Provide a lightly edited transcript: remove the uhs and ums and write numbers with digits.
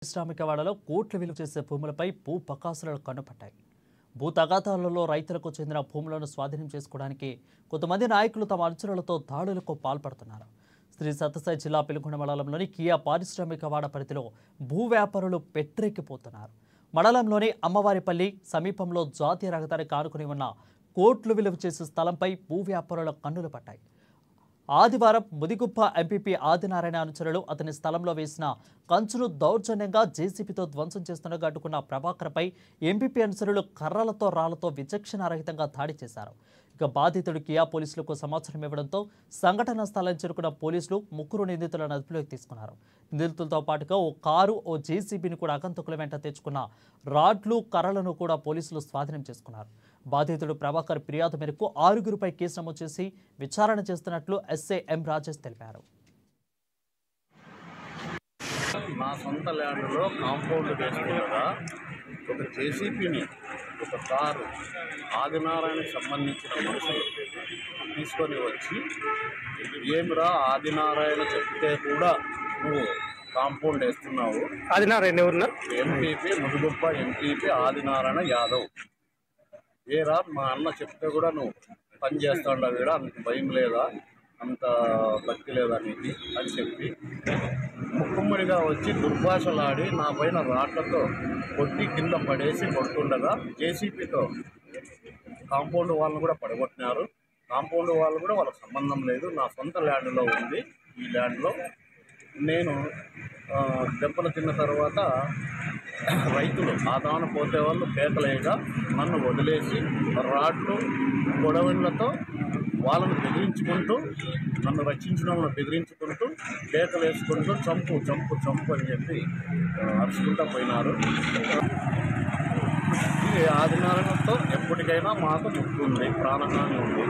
పారిశ్రామికవాడలో కోట్ల విలువ చేసే భూములపై భూ బకాసులు కన్నుపట్టాయి. భూ తగాదాలలో రైతులకు చెందిన భూములను స్వాధీనం చేసుకోవడానికి కొంతమంది నాయకులు తమ అనుచరులతో దాడులకు పాల్పడుతున్నారు. శ్రీ సత్యసాయి జిల్లా పెనుగొండ మండలంలోని కియా పారిశ్రామికవాడ పరిధిలో భూ వ్యాపారులు పెట్టరెక్కిపోతున్నారు. మండలంలోని అమ్మవారిపల్లి సమీపంలో జాతీయ రహదారికి ఆనుకుని ఉన్న కోట్లు విలువ చేసే స్థలంపై భూ వ్యాపారుల కన్నులు పట్టాయి. ఆదివారం ముదిగుప్ప ఎంపీపీ ఆదినారాయణ అనుచరులు అతని స్థలంలో వేసిన కంచును దౌర్జన్యంగా జేసీబీతో ధ్వంసం చేస్తుండగా అడ్డుకున్న ప్రభాకర్పై ఎంపీపీ అనుచరులు కర్రలతో రాళ్లతో విచక్షణారహితంగా దాడి చేశారు. ఇక బాధితుడు కియా పోలీసులకు సమాచారం ఇవ్వడంతో సంఘటనా స్థలానికి చేరుకున్న పోలీసులు ముగ్గురు నిందితులను అదుపులోకి తీసుకున్నారు. నిందితులతో పాటుగా ఓ కారు, ఓ జేసీబీని కూడా ఆగంతకుల వెంట తెచ్చుకున్న రాడ్లు, కర్రలను కూడా పోలీసులు స్వాధీనం చేసుకున్నారు. బాధితుడు ప్రభాకర్ ఫిర్యాదు మేరకు 6గురిపై కేసు నమోదు చేసి విచారణ చేస్తున్నట్లు ఎస్ఐ ఎం రాజేష్ తెలిపారు. నా సొంత ల్యాండ్లో కాంపౌండ్ వేసుకుండగా ఒక జేసీబీని, ఒక కారు ఆదినారాయణకి సంబంధించిన మనుషులు తీసుకొని వచ్చి, ఏమిరా ఆదినారాయణ చెప్తే కూడా నువ్వు కాంపౌండ్ వేస్తున్నావు? ఆదినారాయణ ఎవరున్నా? MPP Mudigubba MPP Adinarayana Yadav. ఏరా మా అన్న చెప్తే కూడా నువ్వు పని చేస్తాండా? కూడా అంత భయం లేదా, అంత భక్తి లేదా నీకు అని చెప్పి ముక్కుమ్మడిగా వచ్చి దుర్భాషలాడి నా పైన రాళ్లతో కొట్టి కింద పడేసి కొడుతుండగా జేసీబీతో కాంపౌండ్ వాళ్ళని కూడా పడగొట్టినారు. కాంపౌండ్ వాళ్ళు కూడా వాళ్ళకి సంబంధం లేదు, నా సొంత ల్యాండ్లో ఉంది. ఈ ల్యాండ్లో నేను దెబ్బలు తిన్న తర్వాత రైతులు ఆదాన పోతే వాళ్ళు కేకలేగా నన్ను వదిలేసి రాడ్లు, గొడవలతో వాళ్ళను బెదిరించుకుంటూ, నన్ను రక్షించిన వాళ్ళని బెదిరించుకుంటూ కేకలు వేసుకుంటూ చంపు చంపు చంపు అని చెప్పి అరుచుకుంటూ పోయినారు. ఇది ఆదినారాయణతో ఎప్పటికైనా మాకు ముక్కు ఉంది, ప్రాణహాని ఉంది.